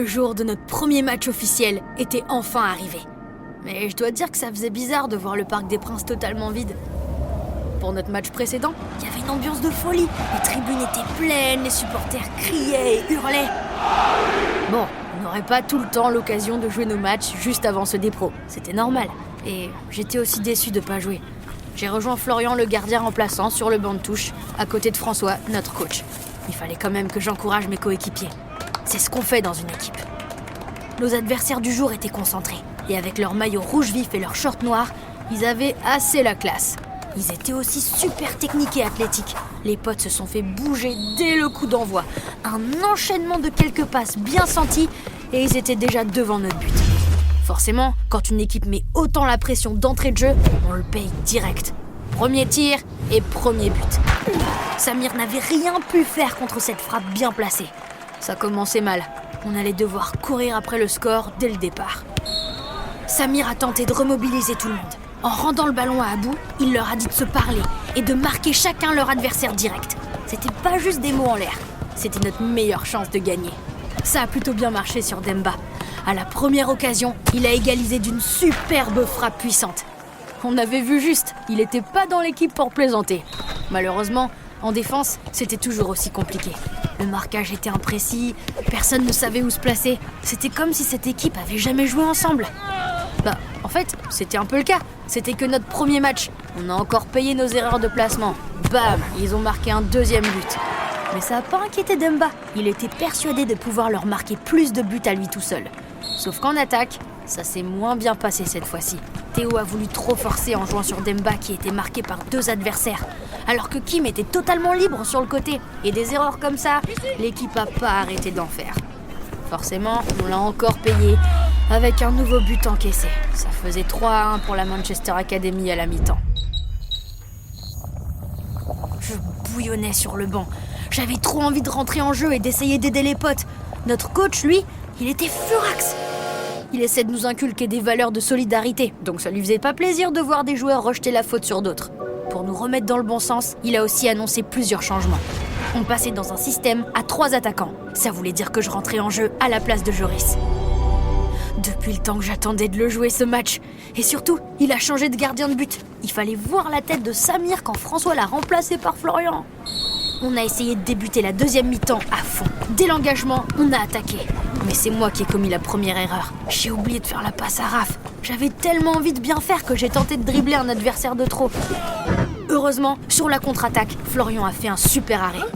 Le jour de notre premier match officiel était enfin arrivé. Mais je dois dire que ça faisait bizarre de voir le Parc des Princes totalement vide. Pour notre match précédent, il y avait une ambiance de folie. Les tribunes étaient pleines, les supporters criaient et hurlaient. Bon, on n'aurait pas tout le temps l'occasion de jouer nos matchs juste avant ce dépro. C'était normal. Et j'étais aussi déçu de pas jouer. J'ai rejoint Florian, le gardien remplaçant, sur le banc de touche, à côté de François, notre coach. Il fallait quand même que j'encourage mes coéquipiers. C'est ce qu'on fait dans une équipe. Nos adversaires du jour étaient concentrés. Et avec leur maillot rouge vif et leurs shorts noirs, ils avaient assez la classe. Ils étaient aussi super techniques et athlétiques. Les potes se sont fait bouger dès le coup d'envoi. Un enchaînement de quelques passes bien senties et ils étaient déjà devant notre but. Forcément, quand une équipe met autant la pression d'entrée de jeu, on le paye direct. Premier tir et premier but. Samir n'avait rien pu faire contre cette frappe bien placée. Ça commençait mal. On allait devoir courir après le score dès le départ. Samir a tenté de remobiliser tout le monde. En rendant le ballon à Abou, il leur a dit de se parler et de marquer chacun leur adversaire direct. C'était pas juste des mots en l'air, c'était notre meilleure chance de gagner. Ça a plutôt bien marché sur Demba. À la première occasion, il a égalisé d'une superbe frappe puissante. On avait vu juste, il était pas dans l'équipe pour plaisanter. Malheureusement, en défense, c'était toujours aussi compliqué. Le marquage était imprécis, personne ne savait où se placer. C'était comme si cette équipe avait jamais joué ensemble. En fait, c'était un peu le cas. C'était que notre premier match. On a encore payé nos erreurs de placement. Bam, ils ont marqué un deuxième but. Mais ça n'a pas inquiété Demba. Il était persuadé de pouvoir leur marquer plus de buts à lui tout seul. Sauf qu'en attaque, ça s'est moins bien passé cette fois-ci. Théo a voulu trop forcer en jouant sur Demba qui était marqué par deux adversaires. Alors que Kim était totalement libre sur le côté. Et des erreurs comme ça, l'équipe n'a pas arrêté d'en faire. Forcément, on l'a encore payé avec un nouveau but encaissé. Ça faisait 3-1 pour la Manchester Academy à la mi-temps. Je bouillonnais sur le banc. J'avais trop envie de rentrer en jeu et d'essayer d'aider les potes. Notre coach, lui, il était furax. Il essaie de nous inculquer des valeurs de solidarité, donc ça lui faisait pas plaisir de voir des joueurs rejeter la faute sur d'autres. Pour nous remettre dans le bon sens, il a aussi annoncé plusieurs changements. On passait dans un système à 3 attaquants. Ça voulait dire que je rentrais en jeu à la place de Joris. Depuis le temps que j'attendais de le jouer ce match. Et surtout, il a changé de gardien de but. Il fallait voir la tête de Samir quand François l'a remplacé par Florian. On a essayé de débuter la deuxième mi-temps à fond. Dès l'engagement, on a attaqué. Mais c'est moi qui ai commis la première erreur. J'ai oublié de faire la passe à Raph. J'avais tellement envie de bien faire que j'ai tenté de dribbler un adversaire de trop. Heureusement, sur la contre-attaque, Florian a fait un super arrêt.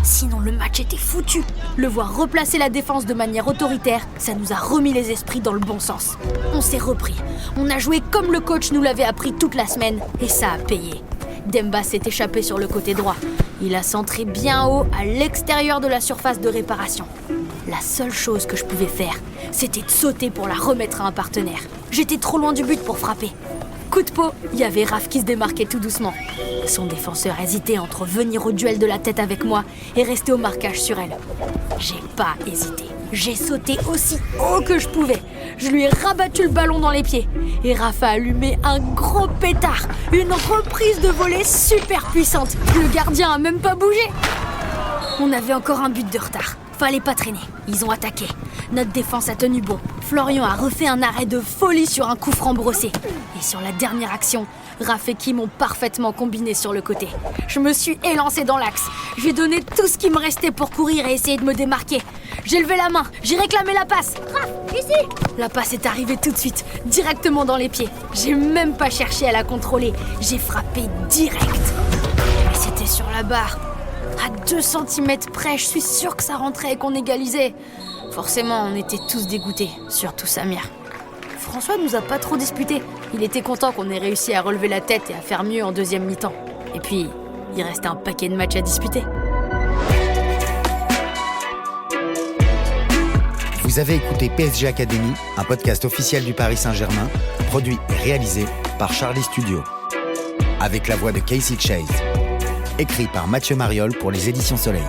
Sinon, le match était foutu. Le voir replacer la défense de manière autoritaire, ça nous a remis les esprits dans le bon sens. On s'est repris. On a joué comme le coach nous l'avait appris toute la semaine et ça a payé. Demba s'est échappé sur le côté droit. Il a centré bien haut à l'extérieur de la surface de réparation. La seule chose que je pouvais faire, c'était de sauter pour la remettre à un partenaire. J'étais trop loin du but pour frapper. Coup de peau, il y avait Raph qui se démarquait tout doucement. Son défenseur hésitait entre venir au duel de la tête avec moi et rester au marquage sur elle. J'ai pas hésité. J'ai sauté aussi haut que je pouvais. Je lui ai rabattu le ballon dans les pieds. Et Raph a allumé un gros pétard. Une reprise de volée super puissante. Le gardien a même pas bougé. On avait encore un but de retard. Fallait pas traîner. Ils ont attaqué. Notre défense a tenu bon. Florian a refait un arrêt de folie sur un coup franc brossé. Et sur la dernière action, Raph et Kim ont parfaitement combiné sur le côté. Je me suis élancée dans l'axe. J'ai donné tout ce qui me restait pour courir et essayer de me démarquer. J'ai levé la main, j'ai réclamé la passe. Raph, ici! La passe est arrivée tout de suite, directement dans les pieds. J'ai même pas cherché à la contrôler. J'ai frappé direct. Mais c'était sur la barre. À 2 cm près, je suis sûre que ça rentrait et qu'on égalisait. Forcément, on était tous dégoûtés, surtout Samir. François nous a pas trop disputés. Il était content qu'on ait réussi à relever la tête et à faire mieux en deuxième mi-temps. Et puis, il restait un paquet de matchs à disputer. Vous avez écouté PSG Academy, un podcast officiel du Paris Saint-Germain, produit et réalisé par Charlie Studio. Avec la voix de Casey Chase. Écrit par Mathieu Mariol pour les Éditions Soleil.